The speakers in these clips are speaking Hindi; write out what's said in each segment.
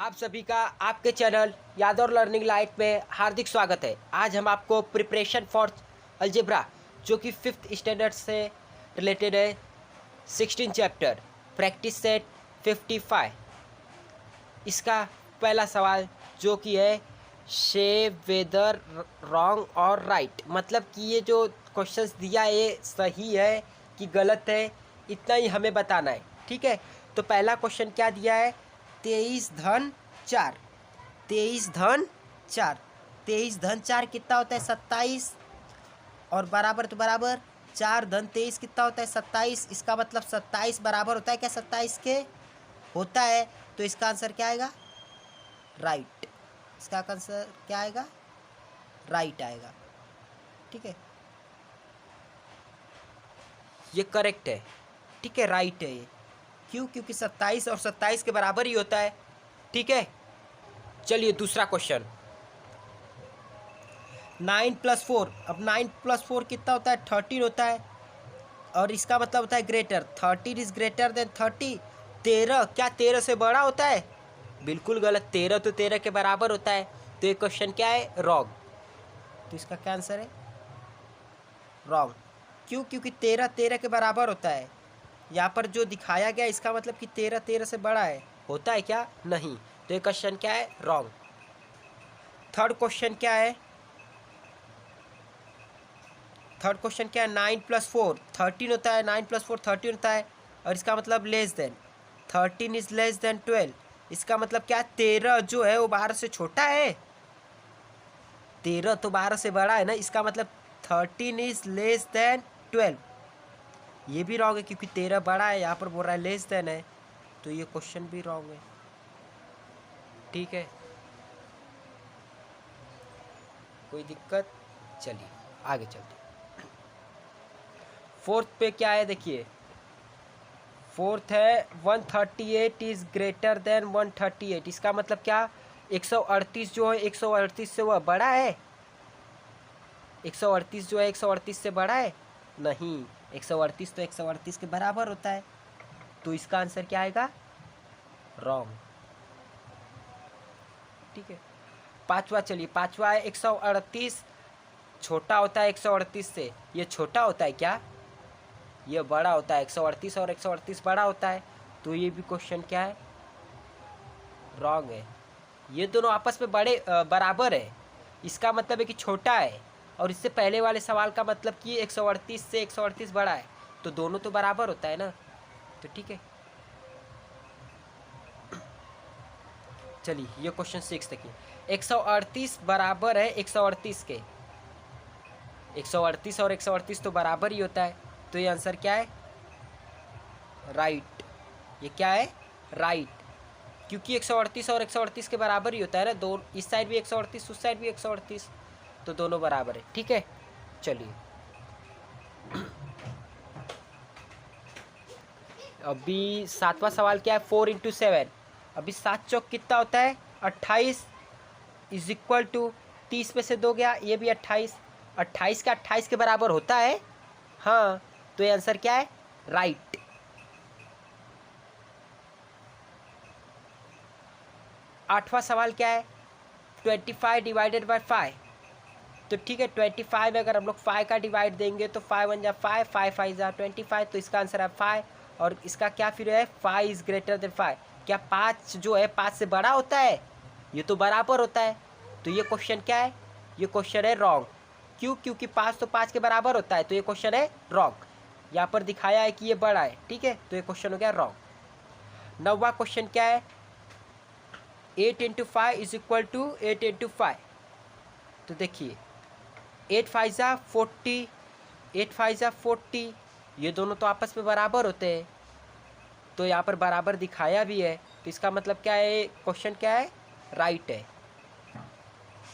आप सभी का आपके चैनल यादव लर्निंग लाइट में हार्दिक स्वागत है। आज हम आपको प्रिपरेशन फॉर अलजेब्रा जो कि 5th स्टैंडर्ड से रिलेटेड है, 16 चैप्टर प्रैक्टिस सेट 55, इसका पहला सवाल जो कि है शे वेदर रॉन्ग और राइट, मतलब कि ये जो क्वेश्चंस दिया है ये सही है कि गलत है, इतना ही हमें बताना है। ठीक है, तो पहला क्वेश्चन क्या दिया है, 23 धन 4, 23 धन 4, 23 धन 4 कितना होता है 27, और बराबर तो बराबर 4 धन 23 कितना होता है 27, इसका मतलब 27 बराबर होता है क्या 27 के, होता है। तो इसका आंसर क्या आएगा, राइट। इसका आंसर क्या आएगा, राइट आएगा। ठीक है, ये करेक्ट है। ठीक है, राइट है ये। क्यों? क्योंकि 27 और 27 के बराबर ही होता है। ठीक है, चलिए दूसरा क्वेश्चन, 9 + 4। अब 9 + 4 कितना होता है 13 होता है, और इसका मतलब होता है ग्रेटर, 13 इज ग्रेटर देन 30। 13 क्या 13 से बड़ा होता है? बिल्कुल गलत, 13 तो 13 के बराबर होता है। तो ये क्वेश्चन क्या है, रॉन्ग। तो इसका क्या आंसर है, रॉन्ग। क्यों? क्योंकि 13 13 के बराबर होता है। यहाँ पर जो दिखाया गया इसका मतलब कि 13 13 से बड़ा है, होता है क्या? नहीं। तो ये क्वेश्चन क्या है, रॉन्ग। थर्ड क्वेश्चन क्या है, थर्ड क्वेश्चन क्या है, 9 + 4 13 होता है, 9 + 4 13 होता है, और इसका मतलब less than, 13 is less than 12। इसका मतलब क्या, 13 जो है वो 12 से छोटा है, 13 तो 12 से बड़ा है ना, इसका मतलब 13 इज लेस देन 12। ये भी रॉन्ग है क्योंकि 13 बड़ा है, यहाँ पर बोल रहा है लेस देन है, तो ये क्वेश्चन भी रॉन्ग है। ठीक है, कोई दिक्कत? चलिए आगे चलते। फोर्थ पे क्या है देखिए, फोर्थ है 138 इज ग्रेटर देन 138। इसका मतलब क्या, 138 जो है 138 से वह बड़ा है, 138 जो है 138 से बड़ा है नहीं, 138 तो 138 के बराबर होता है। तो इसका आंसर क्या आएगा, रॉन्ग। ठीक है, पांचवा, चलिए पांचवा है 138 छोटा होता है 138 से, ये छोटा होता है क्या, ये बड़ा होता है, 138 और 138 बड़ा होता है। तो ये भी क्वेश्चन क्या है, रॉन्ग है। ये दोनों आपस में बराबर है, इसका मतलब है कि छोटा है, और इससे पहले वाले सवाल का मतलब कि 138 से 138 बड़ा है, तो दोनों तो बराबर होता है ना। तो ठीक है, चलिए ये क्वेश्चन 6 देखिए, 138 बराबर है 138 के, 138 और 138 तो बराबर ही होता है। तो ये आंसर क्या है, राइट। ये क्या है, राइट, क्योंकि 138 और 138 के बराबर ही होता है ना, दो इस साइड भी 138 उस साइड भी 138, तो दोनों बराबर है। ठीक है, चलिए अभी सातवां सवाल क्या है, 4 × 7। अभी 7 चौक कितना होता है 28 इज इक्वल टू 30 में से 2 गया, ये भी 28, 28 का 28 के बराबर होता है। हाँ, तो ये आंसर क्या है, राइट। आठवां सवाल क्या है, 25 डिवाइडेड बाय 5। तो ठीक है, 25 में अगर हम लोग 5 का डिवाइड देंगे तो 5 1 जा 5, 5 5 जा 25, तो इसका आंसर है 5। और इसका क्या फिर है, 5 इज ग्रेटर देन 5। क्या 5 जो है 5 से बड़ा होता है, ये तो बराबर होता है। तो ये क्वेश्चन क्या है, ये क्वेश्चन है रॉन्ग। क्यों? क्योंकि 5 तो 5 के बराबर होता है, तो ये क्वेश्चन है रॉन्ग। यहाँ पर दिखाया है कि ये बड़ा है। ठीक है, तो ये क्वेश्चन हो गया रॉन्ग। नौवां क्वेश्चन क्या है, 8 × 5 इज इक्वल टू 8 × 5। तो देखिए 8 5 जा 40, 8 5 जा 40, ये दोनों तो आपस में बराबर होते हैं, तो यहाँ पर बराबर दिखाया भी है, तो इसका मतलब क्या है, क्वेश्चन क्या है, राइट है।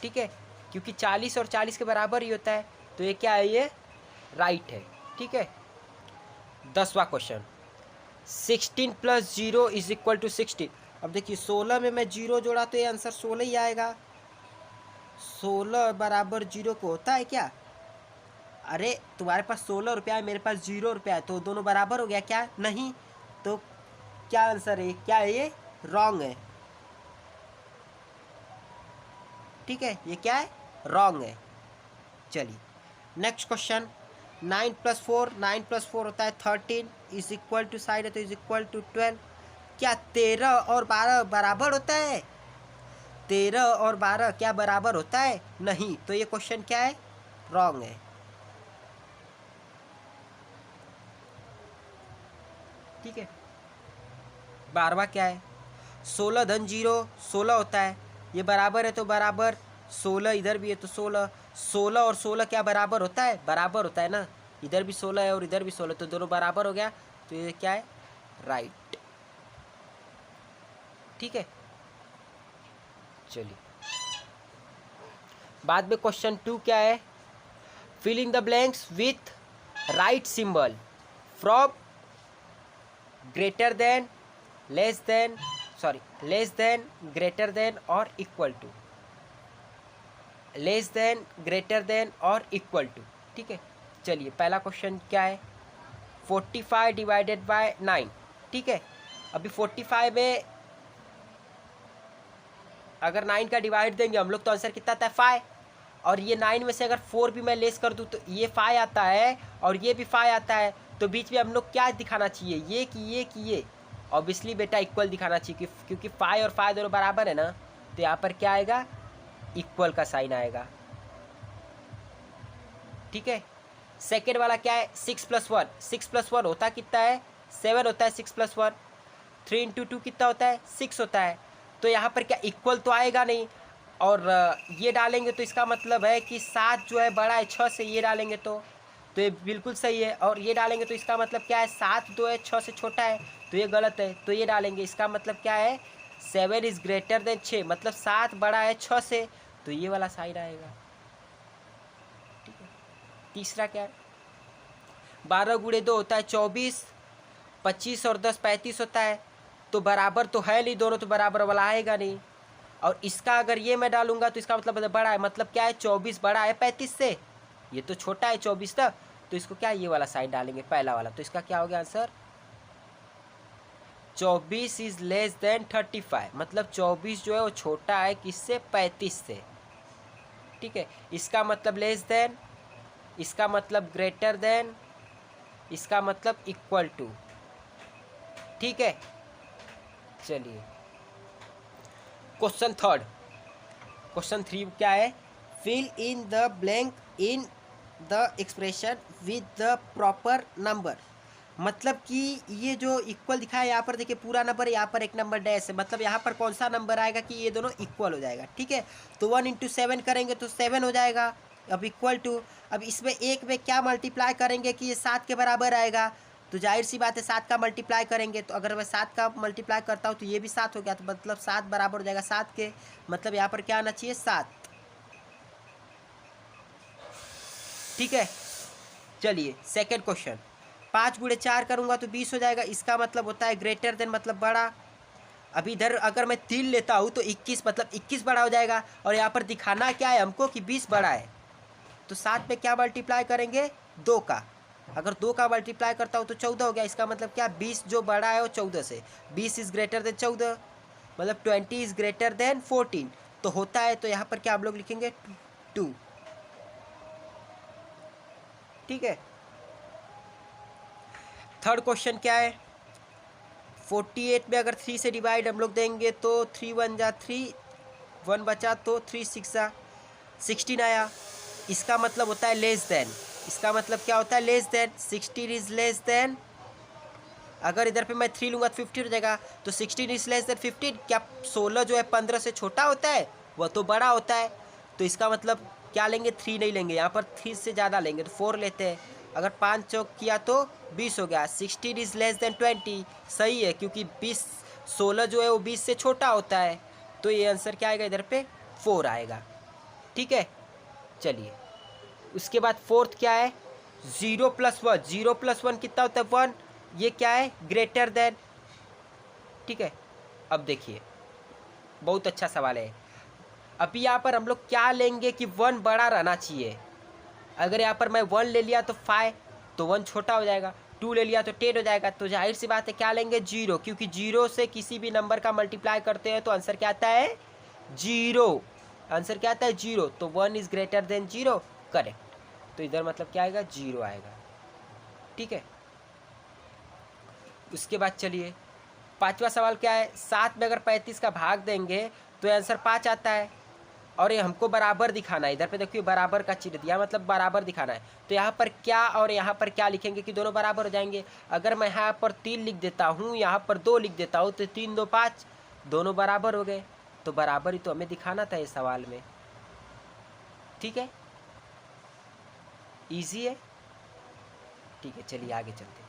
ठीक है, क्योंकि 40 और 40 के बराबर ही होता है, तो ये क्या है, ये राइट है। ठीक है, 10वां क्वेश्चन, 16 + 0 इज इक्वल टू 16। अब देखिए 16 में मैं 0 जोड़ा तो ये आंसर 16 ही आएगा। 16 बराबर 0 को होता है क्या, अरे तुम्हारे पास 16 रुपया है, मेरे पास 0 रुपया है, तो दोनों बराबर हो गया क्या, नहीं। तो क्या आंसर है, क्या है ये, रॉन्ग है। ठीक है, ये क्या है, रॉन्ग है। चलिए नेक्स्ट क्वेश्चन, 9 + 4, 9 + 4 होता है 13, इज इक्वल टू साइड है तो इज इक्वल टू 12। क्या 13 और 12 बराबर होता है? 13 और 12 क्या बराबर होता है? नहीं, तो ये क्वेश्चन क्या है, रॉन्ग है। ठीक है, 12वां क्या है, 16 धन 0 16 होता है, ये बराबर है तो बराबर, 16 इधर भी है तो 16, 16 और 16 क्या बराबर होता है? बराबर होता है ना, इधर भी 16 है और इधर भी 16, तो दोनों बराबर हो गया, तो ये क्या है, राइट। ठीक है, चलिए बाद में क्वेश्चन 2 क्या है, fill in the blanks with right symbol from greater than, less than, sorry less than, greater than और equal to, less than, greater than और इक्वल टू। ठीक है, चलिए पहला क्वेश्चन क्या है, 45 डिवाइडेड बाय 9। ठीक है, अभी 45 में अगर 9 का डिवाइड देंगे हम लोग तो आंसर कितना आता है, 5। और ये 9 में से अगर 4 भी मैं लेस कर दूँ तो ये 5 आता है और ये भी 5 आता है, तो बीच में हम लोग क्या दिखाना चाहिए, ये कि ये ऑब्वियसली बेटा इक्वल दिखाना चाहिए, क्योंकि 5 और 5 दोनों बराबर है ना, तो यहाँ पर क्या आएगा, इक्वल का साइन आएगा। ठीक है, सेकेंड वाला क्या है, 6 + 1, 6 + 1 होता कितना है, 7 होता है, 6 + 1, 3 × 2 कितना होता है, 6 होता है, तो यहाँ पर क्या इक्वल तो आएगा नहीं, और ये डालेंगे तो इसका मतलब है कि 7 जो है बड़ा है 6 से, ये डालेंगे तो ये बिल्कुल सही है, और ये डालेंगे तो इसका मतलब क्या है, 7 जो है 6 से छोटा है, तो ये गलत है, तो ये डालेंगे, इसका मतलब क्या है, 7 इज़ ग्रेटर देन 6, मतलब 7 बड़ा है 6 से, तो ये वाला साइड आएगा। ठीक है, तीसरा क्या है, 12 × 2 होता है 24, 25 और 10 35 होता है, तो बराबर तो है नहीं, दोनों तो बराबर वाला आएगा नहीं, और इसका अगर ये मैं डालूंगा तो इसका मतलब बड़ा है, मतलब क्या है, 24 बड़ा है 35 से, ये तो छोटा है 24 तक, तो इसको क्या ये वाला साइड डालेंगे, पहला वाला, तो इसका क्या हो गया आंसर, 24 इज लेस देन 35, मतलब 24 जो है वो छोटा है किससे, 35 से। ठीक है, इसका मतलब लेस देन, इसका मतलब ग्रेटर देन, इसका मतलब इक्वल टू। ठीक है, चलिए क्वेश्चन थर्ड, क्वेश्चन 3 क्या है, fill in the blank in the expression with the proper number. मतलब कि ये जो इक्वल दिखा है यहाँ पर देखिए पूरा नंबर, यहाँ पर एक नंबर डैश है, मतलब यहाँ पर कौन सा नंबर आएगा कि ये दोनों इक्वल हो जाएगा। ठीक है, तो 1 × 7 करेंगे तो 7 हो जाएगा, अब इक्वल टू, अब इसमें एक में क्या मल्टीप्लाई करेंगे कि ये 7 के बराबर आएगा, तो जाहिर सी बात है 7 का मल्टीप्लाई करेंगे, तो अगर मैं 7 का मल्टीप्लाई करता हूँ तो ये भी 7 हो गया, तो मतलब 7 बराबर हो जाएगा 7 के, मतलब यहाँ पर क्या आना चाहिए, 7। ठीक है, चलिए सेकेंड क्वेश्चन, 5 × 4 करूँगा तो 20 हो जाएगा, इसका मतलब होता है ग्रेटर देन, मतलब बड़ा। अभी इधर अगर मैं 3 लेता हूँ तो 21, मतलब 21 बड़ा हो जाएगा, और यहाँ पर दिखाना क्या है हमको कि 20 बड़ा है, तो 7 में क्या मल्टीप्लाई करेंगे, 2 का, अगर 2 का मल्टीप्लाई करता हूँ तो 14 हो गया, इसका मतलब क्या, 20 जो बड़ा है वो 14 से, 20 इज़ ग्रेटर देन 14, मतलब 20 इज़ ग्रेटर देन 14, तो होता है, तो यहाँ पर क्या हम लोग लिखेंगे 2। ठीक है, थर्ड क्वेश्चन क्या है, 48 में अगर 3 से डिवाइड हम लोग देंगे तो 3 × 1 = 3, 1 बचा तो 3 × 6 = 16 आया, इसका मतलब होता है लेस देन, इसका मतलब क्या होता है, less than, 16 is less than, अगर इधर पे मैं 3 लूँगा तो 15 हो जाएगा, तो 16 इज़ लेस देन 15, क्या 16 जो है 15 से छोटा होता है, वह तो बड़ा होता है, तो इसका मतलब क्या लेंगे, 3 नहीं लेंगे, यहाँ पर 3 से ज़्यादा लेंगे तो 4 लेते हैं, अगर 5 चौक किया तो 20 हो गया, 16 इज़ लेस देन 20, सही है, क्योंकि 16 जो है वो 20 से छोटा होता है, तो ये आंसर क्या आएगा, इधर पे 4 आएगा। ठीक है, चलिए उसके बाद फोर्थ क्या है, 0 + 1, 0 + 1 कितना होता है, 1, ये क्या है, ग्रेटर देन। ठीक है, अब देखिए बहुत अच्छा सवाल है, अभी यहाँ पर हम लोग क्या लेंगे कि 1 बड़ा रहना चाहिए, अगर यहाँ पर मैं 1 ले लिया तो 5, तो 1 छोटा हो जाएगा, 2 ले लिया तो 10 हो जाएगा, तो जाहिर सी बात है क्या लेंगे, 0, क्योंकि 0 से किसी भी नंबर का मल्टीप्लाई करते हैं तो आंसर क्या आता है, 0। आंसर क्या आता है 0, तो 1 इज ग्रेटर देन 0, करेक्ट। तो इधर मतलब क्या आएगा 0 आएगा, ठीक है। उसके बाद चलिए पांचवा सवाल क्या है, 7 में अगर 35 का भाग देंगे तो आंसर 5 आता है, और ये हमको बराबर दिखाना है। इधर पे देखिए बराबर का चिन्ह दिया, मतलब बराबर दिखाना है। तो यहाँ पर क्या और यहाँ पर क्या लिखेंगे कि दोनों बराबर हो जाएंगे। अगर मैं यहाँ पर 3 लिख देता हूँ, यहाँ पर 2 लिख देता हूँ, तो 3 2 5, दोनों बराबर हो गए। तो बराबर ही तो हमें दिखाना था इस सवाल में, ठीक है, इजी है, ठीक है। चलिए आगे चलते हैं।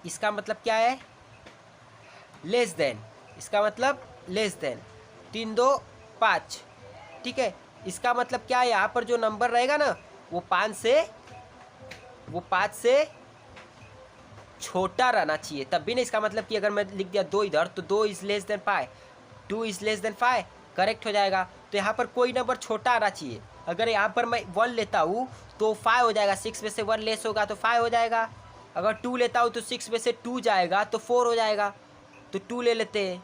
इसका मतलब क्या है, लेस देन, इसका मतलब लेस देन, 3 2 5, ठीक है। इसका मतलब क्या है, यहाँ पर जो नंबर रहेगा ना वो 5 से छोटा रहना चाहिए, तब भी नहीं। इसका मतलब कि अगर मैं लिख दिया 2 इधर, तो 2 is less than 5, 2 is less than 5, correct हो जाएगा। तो यहाँ पर कोई नंबर छोटा आना चाहिए। अगर यहाँ पर मैं 1 लेता हूँ तो 5 हो जाएगा, 6 में से 1 लेस होगा तो 5 हो जाएगा। अगर 2 लेता हूँ तो 6 में से 2 जाएगा तो 4 हो जाएगा। तो 2 ले लेते हैं,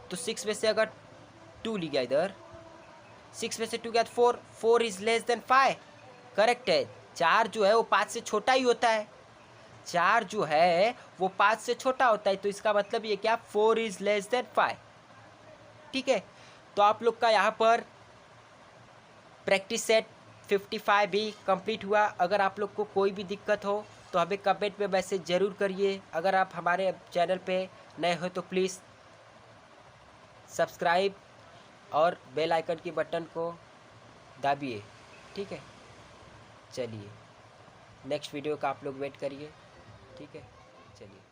तो 6 में से अगर 2 लिया इधर, 6 में से 2 गया तो 4, 4 इज लेस देन 5, करेक्ट है। 4 जो है वो 5 से छोटा ही होता है, 4 जो है वो 5 से छोटा होता है। तो इसका मतलब ये क्या, 4 इज लेस देन 5, ठीक है। तो आप लोग का यहाँ पर प्रैक्टिस सेट 55 भी कंप्लीट हुआ। अगर आप लोग को कोई भी दिक्कत हो तो हमें कमेंट में मैसेज ज़रूर करिए। अगर आप हमारे चैनल पे नए हो तो प्लीज़ सब्सक्राइब और बेल आइकन की बटन को दाबिए, ठीक है। चलिए नेक्स्ट वीडियो का आप लोग वेट करिए, ठीक है। चलिए।